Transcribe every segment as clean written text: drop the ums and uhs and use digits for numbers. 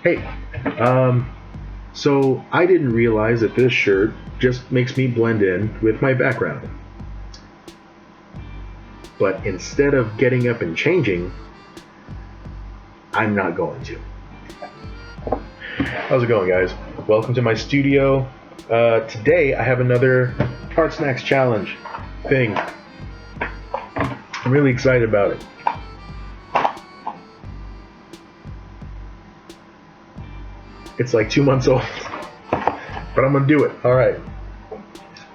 Hey, so I didn't realize that this shirt just makes me blend in with my background. But instead of getting up and changing, I'm not going to. How's it going, guys? Welcome to my studio. Today I have another Artsnacks challenge thing. I'm really excited about it. It's like 2 months old, but I'm gonna do it. All right.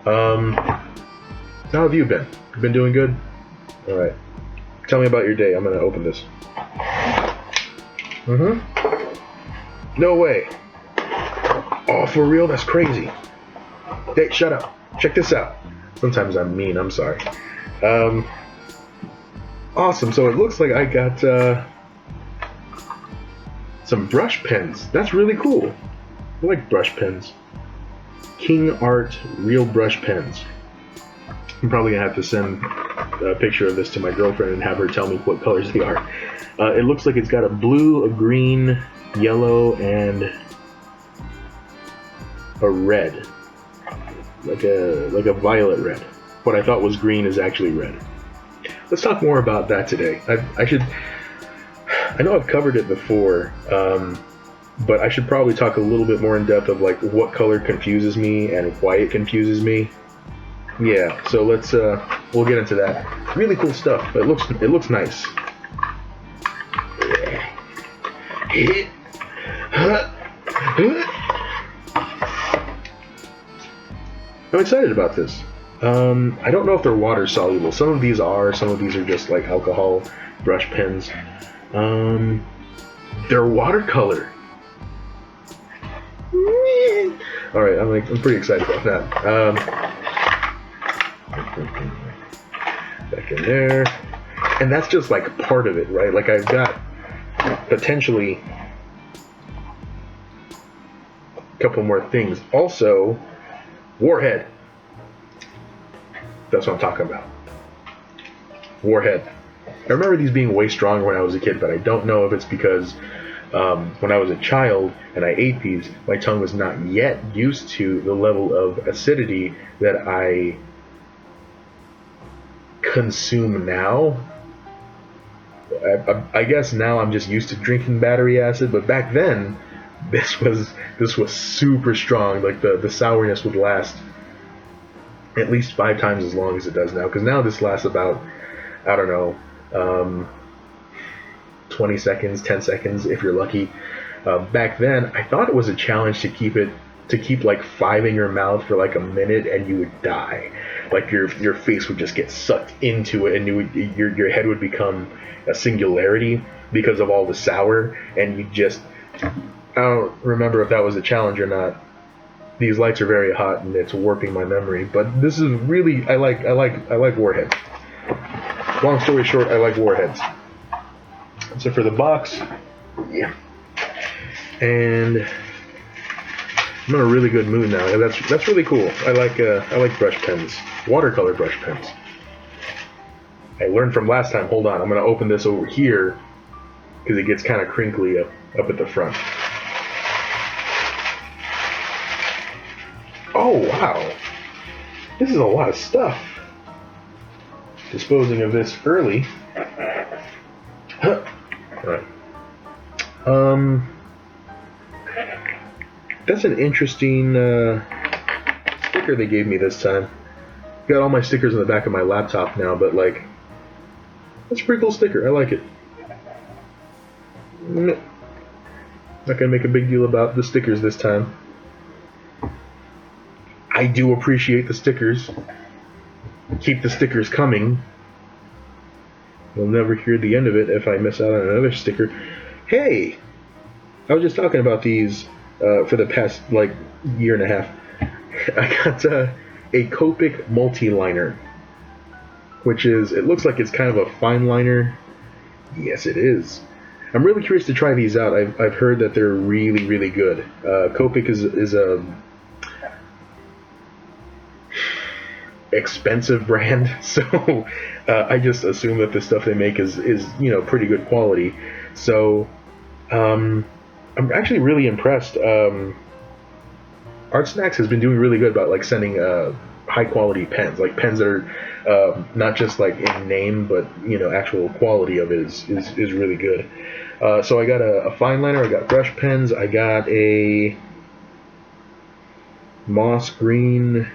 How have you been? You been doing good? All right. Tell me about your day. I'm gonna open this. No way. Oh, for real? That's crazy. Hey, shut up. Check this out. Sometimes I'm mean. I'm sorry. Awesome. So it looks like I got some brush pens. That's really cool. I like brush pens. King Art real brush pens. I'm probably gonna have to send a picture of this to my girlfriend and have her tell me what colors they are. It looks like it's got a blue, a green, yellow, and a red, like a violet red. What I thought was green is actually red. Let's talk more about that today. I know I've covered it before, but I should probably talk a little bit more in depth of like what color confuses me and why it confuses me. Yeah, so let's we'll get into that. Really cool stuff. It looks nice. I'm excited about this. I don't know if they're water soluble. Some of these are. Some of these are just like alcohol brush pens. They're watercolor. All right, I'm pretty excited about that. Back in there, and that's just like part of it, right? Like I've got potentially a couple more things. Also, Warhead. That's what I'm talking about. Warhead. I remember these being way stronger when I was a kid, but I don't know if it's because when I was a child and I ate these, my tongue was not yet used to the level of acidity that I consume now. I guess now I'm just used to drinking battery acid, but back then this was super strong. Like the sourness would last at least 5 times as long as it does now, because now this lasts about, I don't know, 20 seconds, 10 seconds if you're lucky. Back then I thought it was a challenge to keep like 5 in your mouth for like a minute and you would die. Like your face would just get sucked into it, and your head would become a singularity because of all the sour, and I don't remember if that was a challenge or not. These lights are very hot and it's warping my memory, but this is really I like Warheads. Long story short, I like Warheads. So for the box, yeah. And I'm in a really good mood now. That's really cool. I like brush pens, watercolor brush pens. I learned from last time. Hold on, I'm gonna open this over here because it gets kind of crinkly up at the front. Oh wow, this is a lot of stuff. Disposing of this early. Huh. All right. That's an interesting sticker they gave me this time. Got all my stickers on the back of my laptop now, but like, that's a pretty cool sticker. I like it. Not gonna make a big deal about the stickers this time. I do appreciate the stickers. Keep the stickers coming. You'll never hear the end of it if I miss out on another sticker. Hey! I was just talking about these for the past, like, year and a half. I got a Copic multi-liner, which is, it looks like it's kind of a fine liner. Yes, it is. I'm really curious to try these out. I've heard that they're really, really good. Copic is a expensive brand, so I just assume that the stuff they make is pretty good quality. So I'm actually really impressed. Artsnacks has been doing really good about like sending high quality pens, like pens that are not just like in name, but you know, actual quality of it is really good. So I got a fine liner, I got brush pens, I got a moss green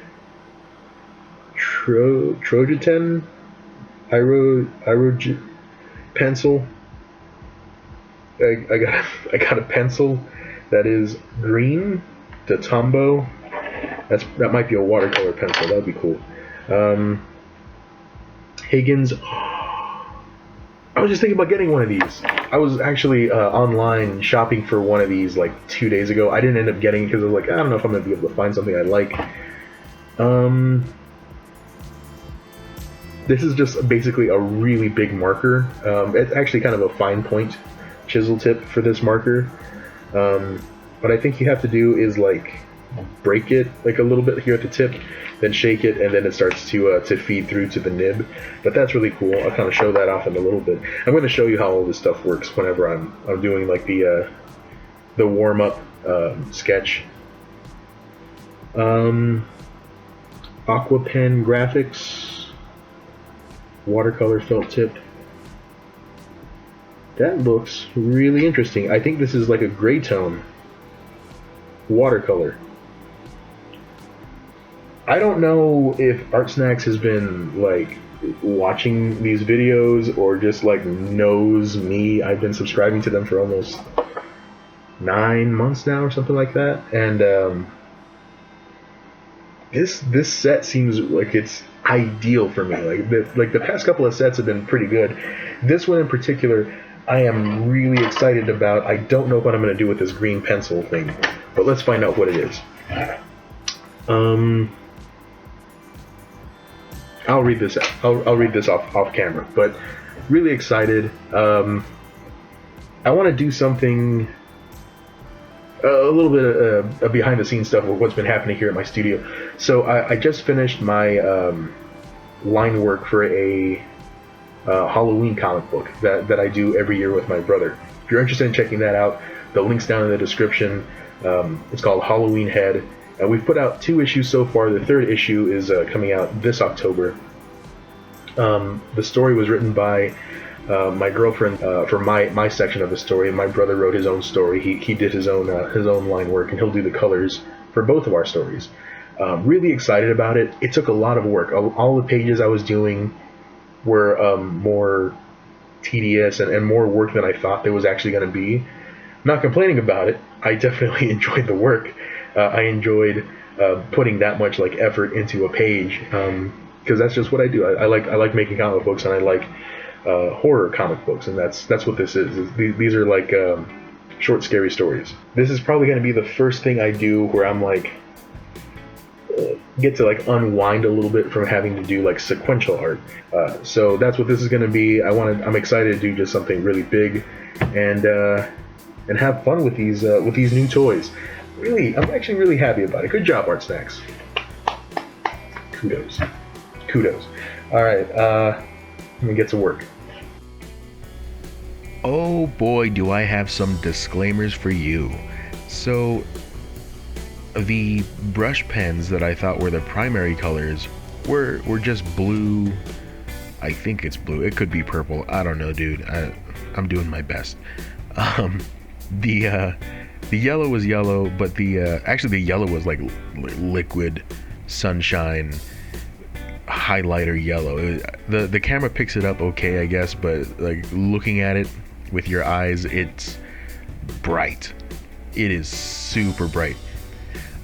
Trojan Iro pencil. I got a pencil that is green to Tombow. That might be a watercolor pencil. That'd be cool. Higgins. I was just thinking about getting one of these. I was actually online shopping for one of these like 2 days ago. I didn't end up getting it because I was like, I don't know if I'm gonna be able to find something I like. This is just basically a really big marker. It's actually kind of a fine point chisel tip for this marker. What I think you have to do is like break it like a little bit here at the tip, then shake it, and then it starts to feed through to the nib. But that's really cool. I'll kind of show that off in a little bit. I'm going to show you how all this stuff works whenever I'm doing like the warm up sketch. Aqua Pen Graphics, watercolor felt tip. That looks really interesting. I think this is like a gray tone watercolor. I don't know if Artsnacks has been like watching these videos or just like knows me. I've been subscribing to them for almost 9 months now or something like that, and this set seems like it's ideal for me. Like the past couple of sets have been pretty good. This one in particular, I am really excited about. I don't know what I'm going to do with this green pencil thing, but let's find out what it is. I'll read this out. I'll read this off camera, but really excited. I want to do something a little bit of behind the scenes stuff of what's been happening here at my studio. So I just finished my line work for a Halloween comic book that I do every year with my brother. If you're interested in checking that out, the link's down in the description. It's called Halloween Head. We've put out 2 issues so far. The 3rd issue is coming out this October. The story was written by my girlfriend for my section of the story. My brother wrote his own story. He did his own line work, and he'll do the colors for both of our stories. Really excited about it. It took a lot of work. All the pages I was doing were more tedious and more work than I thought there was actually going to be. Not complaining about it. I definitely enjoyed the work. I enjoyed putting that much like effort into a page, because that's just what I do. I like making comic books, and I like horror comic books, and that's what this is. These are like short, scary stories. This is probably going to be the first thing I do where I'm like get to like unwind a little bit from having to do like sequential art. So that's what this is going to be. I'm excited to do just something really big, and have fun with these new toys. Really, I'm actually really happy about it. Good job, Artsnacks. Kudos. All right, let me get to work. Oh boy, do I have some disclaimers for you. So, the brush pens that I thought were the primary colors were just blue. I think it's blue. It could be purple. I don't know, dude. I'm doing my best. The yellow was yellow, but actually the yellow was like liquid sunshine highlighter yellow. The camera picks it up okay, I guess, but like looking at it with your eyes, it's bright. It is super bright.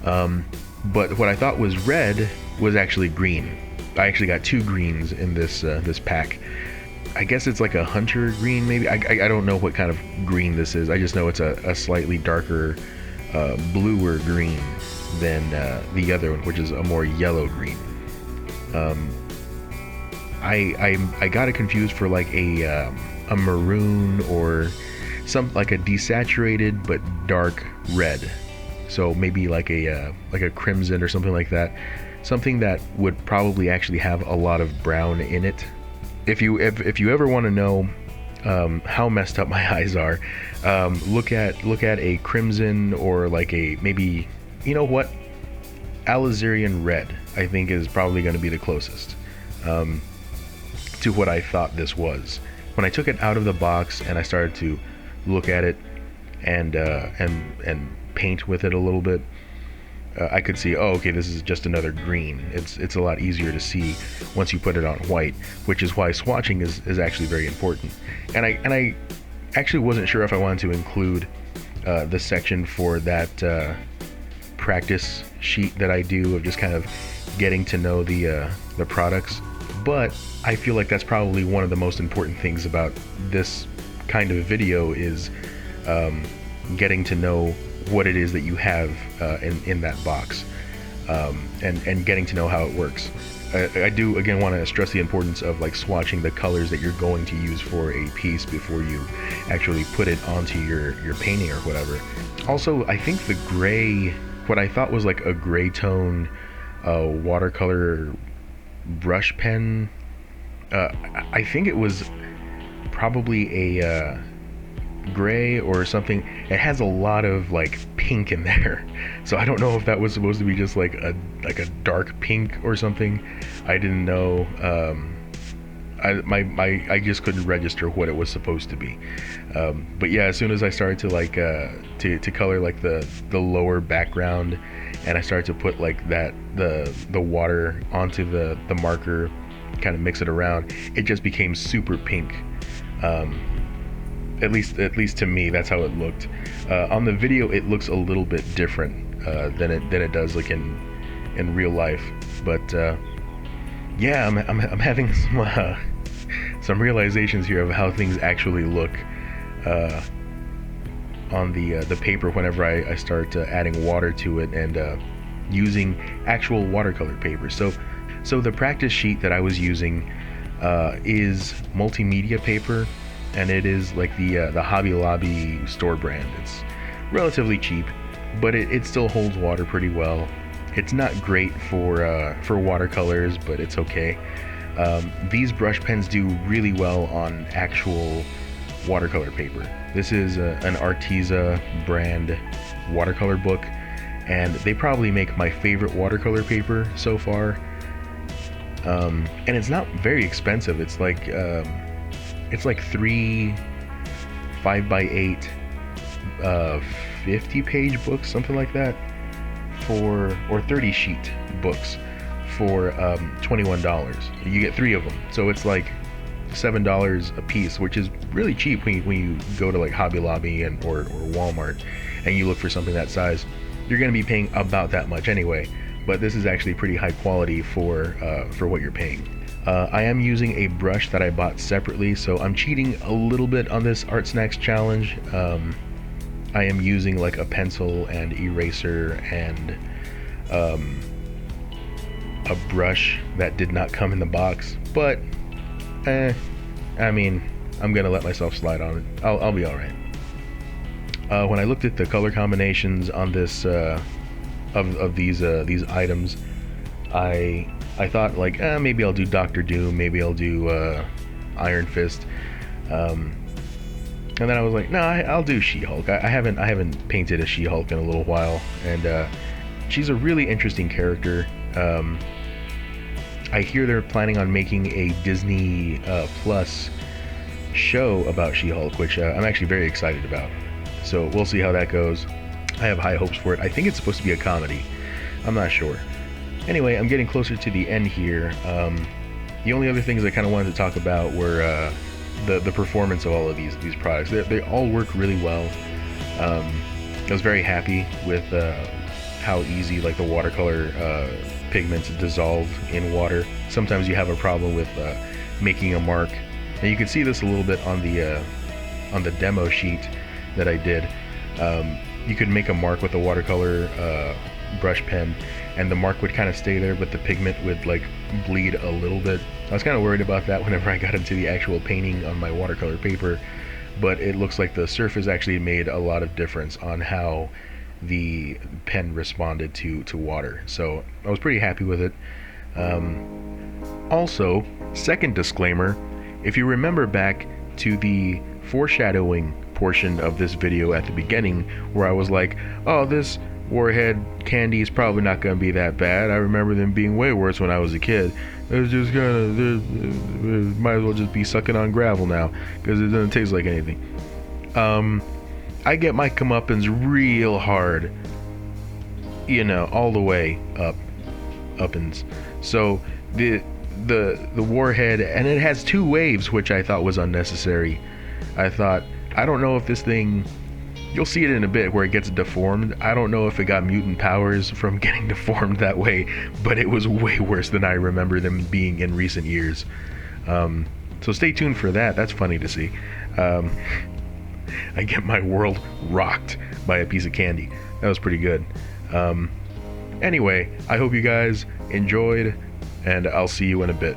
But what I thought was red was actually green. I actually got 2 greens in this pack. I guess it's like a hunter green, maybe. I don't know what kind of green this is. I just know it's a slightly darker, bluer green than the other one, which is a more yellow green. I got it confused for like a maroon or some like a desaturated but dark red. So maybe like a crimson or something like that. Something that would probably actually have a lot of brown in it. If you ever want to know how messed up my eyes are. Look at a crimson, or like a, maybe, you know what, alizarin red, I think is probably going to be the closest to what I thought this was. When I took it out of the box and I started to look at it and paint with it a little bit, I could see, oh, okay, this is just another green. It's a lot easier to see once you put it on white, which is why swatching is actually very important. And I actually wasn't sure if I wanted to include the section for that practice sheet that I do of just kind of getting to know the products, but I feel like that's probably one of the most important things about this kind of video is getting to know what it is that you have in that box, and getting to know how it works. I do again want to stress the importance of like swatching the colors that you're going to use for a piece before you actually put it onto your painting or whatever. Also, I think the gray, what I thought was like a gray tone watercolor brush pen, I think it was probably a gray or something. It has a lot of like pink in there, so I don't know if that was supposed to be just like a dark pink or something. I didn't know. I just couldn't register what it was supposed to be. But yeah, as soon as I started to like to color like the lower background, and I started to put like the water onto the marker, kind of mix it around, it just became super pink. At least to me, that's how it looked. On the video, it looks a little bit different than it does like in real life. But yeah, I'm having some realizations here of how things actually look on the paper whenever I start adding water to it and using actual watercolor paper. So the practice sheet that I was using is multimedia paper, and it is like the Hobby Lobby store brand. It's relatively cheap, but it still holds water pretty well. It's not great for watercolors, but it's okay. These brush pens do really well on actual watercolor paper. This is an Arteza brand watercolor book, and they probably make my favorite watercolor paper so far. And it's not very expensive. It's like 3 5x8 50-page books, something like that, or 30 sheet books for $21. You get 3 of them, so it's like $7 a piece, which is really cheap when you go to like Hobby Lobby or Walmart and you look for something that size. You're going to be paying about that much anyway, but this is actually pretty high quality for what you're paying. I am using a brush that I bought separately, so I'm cheating a little bit on this Artsnacks challenge. I am using like a pencil and eraser and a brush that did not come in the box, but I mean, I'm gonna let myself slide on it. I'll be all right. When I looked at the color combinations on this of these items, I thought like, maybe I'll do Doctor Doom, maybe I'll do Iron Fist, and then I was like, no, I'll do She-Hulk. I haven't painted a She-Hulk in a little while, and she's a really interesting character. I hear they're planning on making a Disney Plus show about She-Hulk, which I'm actually very excited about. So we'll see how that goes. I have high hopes for it. I think it's supposed to be a comedy. I'm not sure. Anyway, I'm getting closer to the end here. The only other things I kind of wanted to talk about were the performance of all of these products. They all work really well. I was very happy with how easy like the watercolor pigments dissolve in water. Sometimes you have a problem with making a mark, and you can see this a little bit on the demo sheet that I did. You could make a mark with a watercolor brush pen, and the mark would kind of stay there, but the pigment would like bleed a little bit. I was kind of worried about that whenever I got into the actual painting on my watercolor paper, but it looks like the surface actually made a lot of difference on how the pen responded to water. So I was pretty happy with it. Also, second disclaimer, if you remember back to the foreshadowing portion of this video at the beginning, where I was like, oh, this Warhead candy is probably not going to be that bad. I remember them being way worse when I was a kid. It was just might as well just be sucking on gravel now, because it doesn't taste like anything. I get my comeuppance real hard, you know, all the way uppins. So the Warhead, and it has 2 waves, which I thought was unnecessary. I thought, I don't know if this thing, you'll see it in a bit where it gets deformed. I don't know if it got mutant powers from getting deformed that way, but it was way worse than I remember them being in recent years. So stay tuned for that. That's funny to see. I get my world rocked by a piece of candy. That was pretty good. Anyway, I hope you guys enjoyed, and I'll see you in a bit.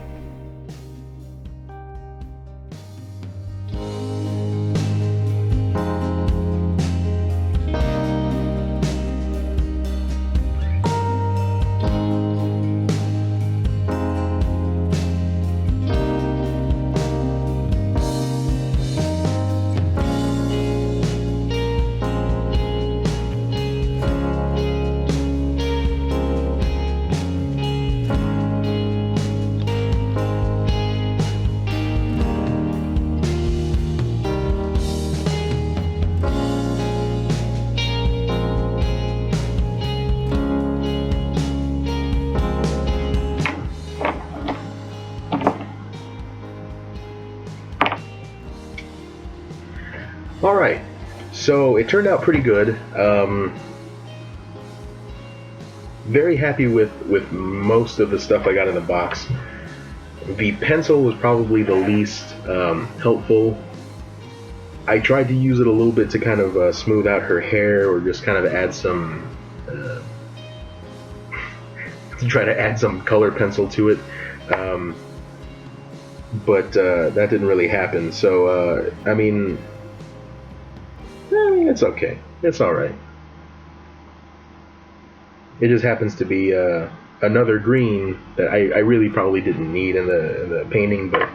Alright, so it turned out pretty good. Very happy with most of the stuff I got in the box. The pencil was probably the least helpful. I tried to use it a little bit to kind of smooth out her hair, or just kind of add some to try to add some color pencil to it. But that didn't really happen, so I mean, it's okay. It's alright. It just happens to be another green that I really probably didn't need in the painting, but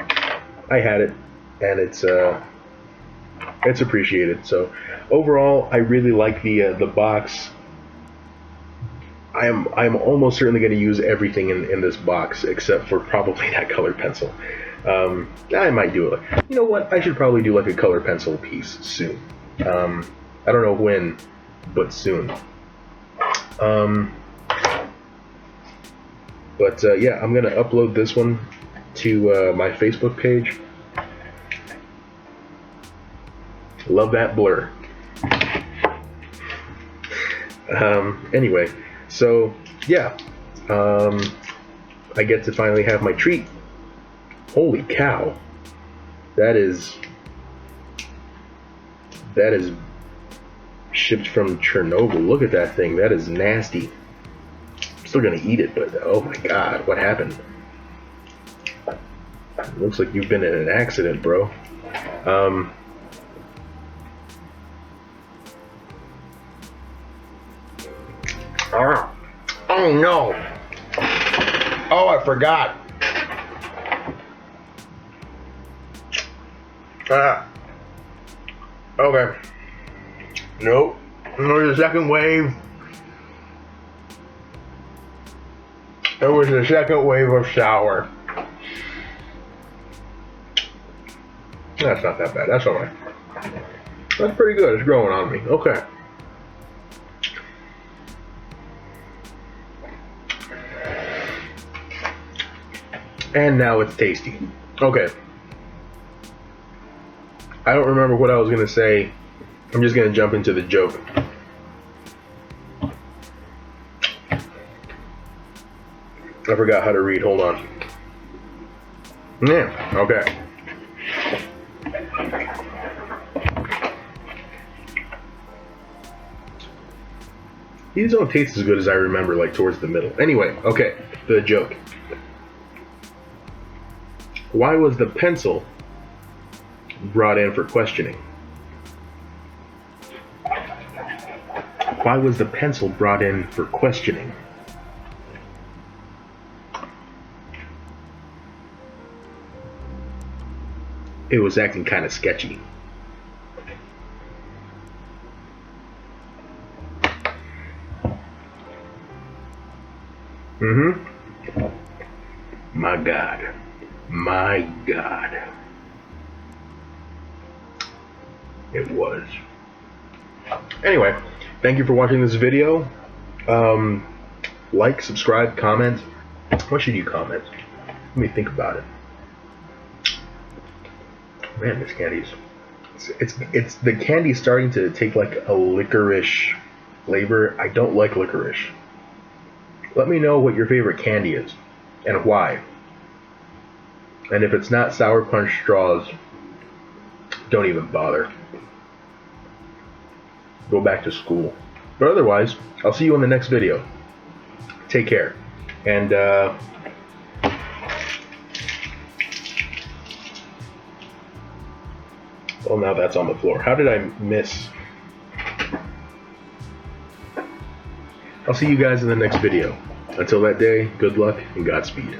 I had it, and it's appreciated. So overall, I really like the box. I'm almost certainly going to use everything in this box except for probably that color pencil. I might do it. You know what? I should probably do like a color pencil piece soon. I don't know when, but soon. But yeah, I'm gonna upload this one to my Facebook page. Love that blur. Anyway, so yeah, I get to finally have my treat. Holy cow, that is shipped from Chernobyl. Look at that thing. That is nasty. I'm still gonna eat it, but oh my god, what happened? Looks like you've been in an accident, bro. Oh no! Oh, I forgot. Okay. Nope. There's a second wave. There was a second wave of sour. That's not that bad. That's alright. That's pretty good. It's growing on me. Okay. And now it's tasty. Okay. I don't remember what I was going to say. I'm just going to jump into the joke. I forgot how to read. Hold on. Yeah, okay. These don't taste as good as I remember, like towards the middle. Anyway, okay, the joke. Why was the pencil brought in for questioning? Why was the pencil brought in for questioning? it was acting kind of sketchy. My God. My God. It was. Anyway, thank you for watching this video. Like, subscribe, comment. What should you comment? Let me think about it. Man, this candy's it's the candy's starting to take like a licorice flavor. I don't like licorice. Let me know what your favorite candy is and why. And if it's not Sour Punch straws, don't even bother. Go back to school. But otherwise, I'll see you in the next video. Take care. And well, now that's on the floor. How did I miss? I'll see you guys in the next video. Until that day, good luck and Godspeed.